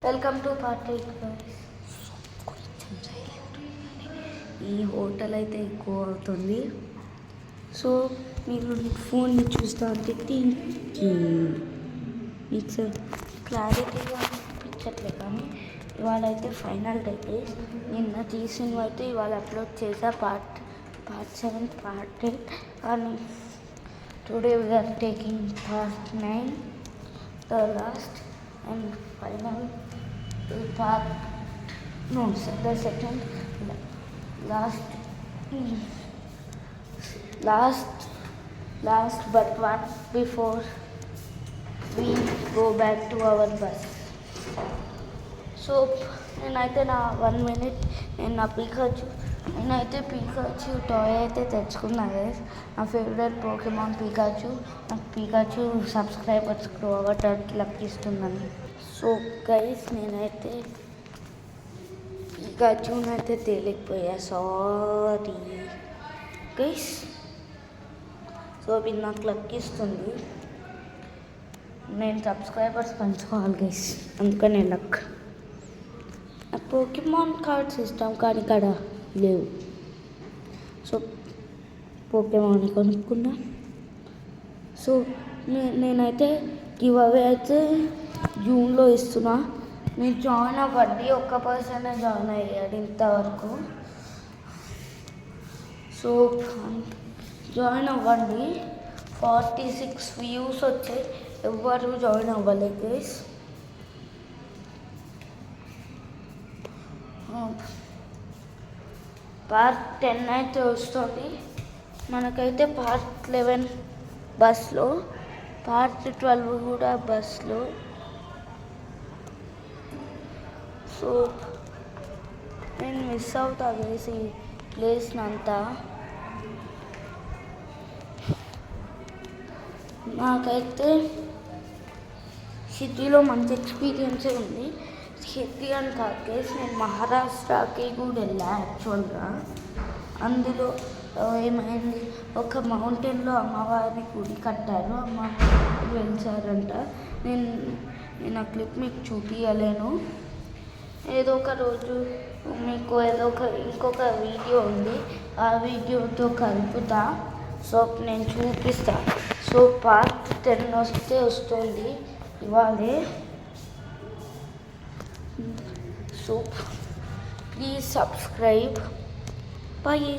Welcome to part 8 guys. ఈ hotel అయితే ఎక్కువ అవుతుంది. సో మీరు ఫోన్ని చూస్తూ ఉంటే మీకు క్లారిటీగా అనిపించట్లేదు, కానీ ఇవాళ అయితే ఫైనల్ డే. నిన్న తీసినవి అయితే ఇవాళ అప్లోడ్ చేసా, పార్ట్ 7 పార్ట్ 8. కానీ today we are taking part 9, the last and final part. No, the second last but one before we go back to our bus. So నేనైతే నా 1 minute నేను నా పీకాచు టాయ్ అయితే తెచ్చుకున్నా గైస్. నా ఫేవరెట్ పోకెమాన్ పీకాచు. నాకు పీకాచు సబ్స్క్రైబర్స్ గ్రో అవ్వడానికి లక్కిస్తుందని. సో గైస్ నేనైతే పీకాచునైతే తేలిపోయా, సారీ గైస్. సో ఇది నాకు లక్కిస్తుంది. నేను సబ్స్క్రైబర్స్ పంచుకోవాలి గైస్, అందుకనే లక్. నాకు పోకెమాన్ కార్డ్స్ ఇష్టం, కానీ ఇక్కడ లేవు. సో పోకెమాన్ కొనుక్కున్నా. సో నేనైతే గివ్ అవే అయితే జూన్లో ఇస్తున్నా. మీరు జాయిన్ అవ్వండి, ఒక్క పర్సనే జాయిన్ అయ్యాడు ఇంతవరకు. సో జాయిన్ అవ్వండి. 46 వ్యూస్ వచ్చాయి, ఎవ్వరు జాయిన్ అవ్వలేదు గైస్. పార్ట్ 10 అయితే వస్తుంది మనకైతే. పార్ట్ 11 బస్లో, పార్ట్ 12 కూడా బస్లో. సో నేను మిస్ అవుతా వేసి ప్లేస్నంతా. నాకైతే సిటీలో మంచి ఎక్స్పీరియన్సే ఉంది. సిటీ అని కాదు కేసు, నేను మహారాష్ట్రకి కూడా వెళ్ళా యాక్చువల్గా. అందులో ఏమైంది, ఒక మౌంటైన్లో అమ్మవారి గుడి కట్టారు, అమ్మవారు వెళ్తారంట. నేను ఆ క్లిప్ మీకు చూపించలేను. ఏదో ఒక రోజు మీకు ఇంకొక వీడియో ఉంది, ఆ వీడియోతో కలుపుతా. సో నేను చూపిస్తా. సో పార్ట్ 10 వస్తుంది ఇవాళే. So please subscribe. Bye.